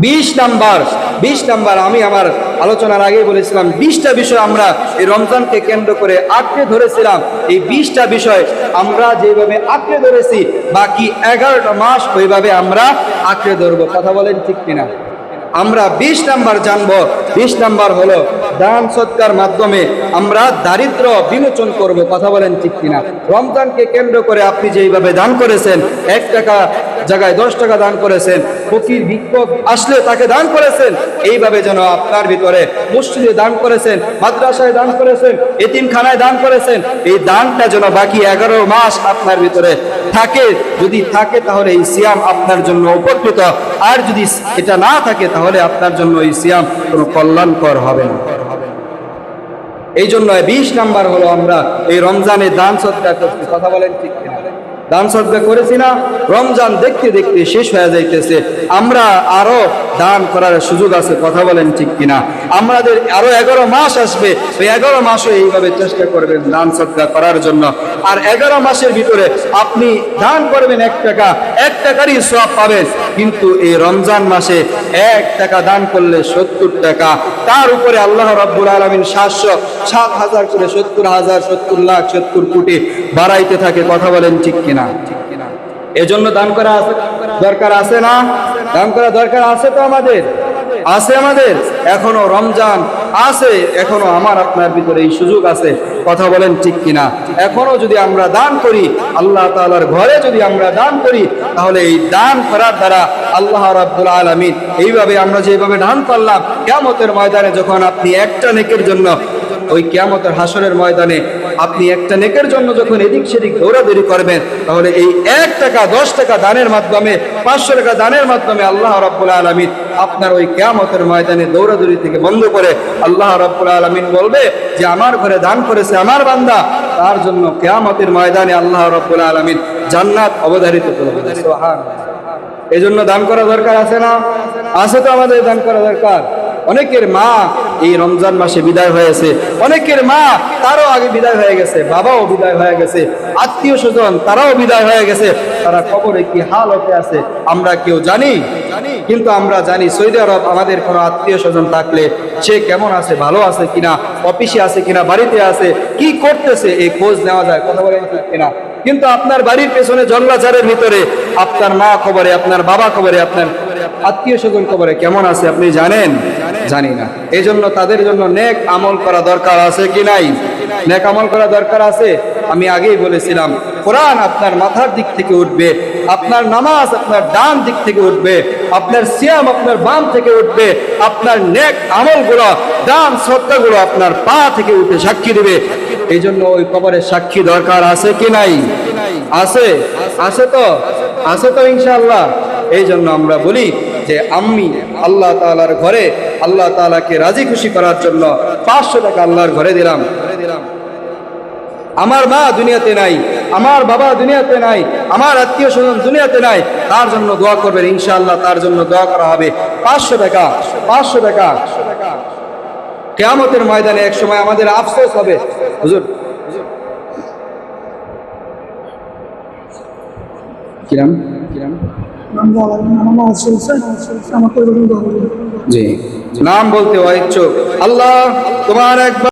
20 number আমি আমার আলোচনার আগে বলেছিলাম 20টা বিষয় আমরা এই রমজানকে কেন্দ্র করে আঁকড়ে ধরেছিলাম। এই 20টা বিষয় আমরা যেভাবে আঁকড়ে ধরেছি বাকি 11টা মাস ওইভাবে আমরা আঁকড়ে ধরবো। কথা বলেন ঠিক কিনা? আমরা 20 নাম্বার জানবো। 20 নাম্বার হলো দান সৎকার মাধ্যমে আমরা দারিদ্র বিমোচন করব। কথা বলেন ঠিক কিনা? রমজানকে কেন্দ্র করে আপনি যেইভাবে দান করেছেন, 1 টাকা জায়গায় 10 টাকা দান করেছেন, ফকির ভিক্ষুক আসলে তাকে দান করেছেন, এইভাবে যেন আপনার ভিতরে মসজিদে দান করেছেন, মাদ্রাসায় দান করেছেন, এতিমখানায় দান করেছেন, এই দানটা যেন বাকি 11 মাস আপনার ভিতরে থাকে। যদি থাকে তাহলে এই সিয়াম আপনার জন্য উপকৃত, আর যদি এটা না থাকে তাহলে আপনার জন্য এই সিয়াম কোনো কল্যাণকর হবে না। এই জন্য 20 নাম্বার হলো আমরা এই রমজানে দান সদকা করছি। কথা বলেন ঠিক কিনা? দান সদকা করেছি না? রমজান দেখতে দেখতে শেষ হয়ে যাইতেছে, আমরা আরো দান করার সুযোগ আছে। কথা বলেন ঠিক কিনা? আমাদের আরো 11 মাস আসবে, ওই 11 মাসও এইভাবে চেষ্টা করবেন দান সদকা করার জন্য। আর 11 মাসের ভিতরে আপনি দান করবেন 1 টাকা, 1 টাকারই সওয়াব পাবেন। কিন্তু এই রমজান মাসে 1 টাকা দান করলে 70 টাকা, তার উপরে আল্লাহ রাব্বুল আলামিন 7,000 করে 70,000, 70 লাখ, 70 কোটি বাড়াইতে থাকে। কথা বলেন ঠিক কিনা? এজন্য দান করা দরকার আছে না? দান করা দরকার আছে তো আমাদের, আছে আমাদের। এখনো রমজান আছে, এখনো আমার আপনার ভিতরে এই সুযোগ আছে। কথা বলেন ঠিক কিনা? এখনো যদি আমরা দান করি, আল্লাহ তাআলার ঘরে যদি আমরা দান করি, তাহলে এই দান করার দ্বারা আল্লাহ রাব্বুল আলামিন এইভাবে আমরা যেভাবে দান করলাম, কিয়ামতের ময়দানে যখন আপনি একটা নেকের জন্য, ওই কিয়ামতের হাসরের ময়দানে আপনি একটা নেকের জন্য যখন এদিক সেদিক দৌড়াদৌড়ি করবেন, তাহলে এই 1 টাকা 10 টাকা দানের মাধ্যমে, 500 টাকা দানের মাধ্যমে আল্লাহ রাব্বুল আলামিন আপনার ওই কিয়ামতের ময়দানে দৌড়াদৌড়ি থেকে বন্ধ করে আল্লাহ রাব্বুল আলামিন বলবে যে আমার ঘরে দান করেছে আমার বান্দা, তার জন্য কিয়ামতের ময়দানে আল্লাহ রাব্বুল আলামিন জান্নাত অবধারিত করবে। সুবহানাল্লাহ। এই জন্য দান করা দরকার আছে না? আছে তো আমাদের দান করা দরকার। অনেকের মা এই রমজান মাসে বিদায় হয়েছে, অনেকের মা তারও আগে বিদায় হয়ে গেছে, বাবাও বিদায় হয়ে গেছে, আত্মীয় স্বজন তারাও বিদায় হয়ে গেছে। তারা কবরে কি হাল হতে আছে আমরা কেউ জানি? কিন্তু আমরা জানি সৌদি আরব আমাদের কোনো আত্মীয় স্বজন থাকলে সে কেমন আছে, ভালো আছে কিনা, অফিসে আছে কিনা, বাড়িতে আছে, কি করতেছে, এই খোঁজ নেওয়া যায়। কথা বলেন ঠিক কিনা? কিন্তু আপনার বাড়ির পেছনে জঙ্গলাচারের ভিতরে আপনার মা খবরে, আপনার বাবা খবরে, আপনার আত্মীয় স্বজন খবরে কেমন আছে আপনি জানেন? জানি না। এই জন্য তাদের জন্য নেক আমল করা দরকার আছে কি নাই? নেক আমল করা দরকার আছে। আমি আগেই বলেছিলাম, কোরআন আপনার মাথার দিক থেকে উঠবে, আপনার নামাজ আপনার ডান দিক থেকে উঠবে, আপনার সিয়াম আপনার বাম থেকে উঠবে, আপনার নেক আমলগুলো, দান সদকাগুলো আপনার পা থেকে উঠে সাক্ষী দিবে। এই জন্য ওই কবরের সাক্ষী দরকার আছে কি নাই? আছে, আছে তো, আছে তো ইনশাআল্লাহ। এই জন্য আমরা বলি যে আমি আল্লাহ তাআলার ঘরে আল্লাহ তাআলাকে রাজি খুশি করার জন্য 500 টাকা আল্লাহর ঘরে দিলাম। আমার মা দুনিয়াতে নাই, আমার বাবা দুনিয়াতে নাই, আমার আত্মীয় স্বজন দুনিয়াতে নাই, তার জন্য দোয়া করবেন ইনশাআল্লাহ, তার জন্য দোয়া করা হবে। 500 টাকা, 500 টাকা। কিয়ামতের ময়দানে এক সময় আমাদের আফসোস হবে, হুজুর কিরাম জি নাম বলতে হয় ইচ্ছুক। আল্লাহ তোমার একবার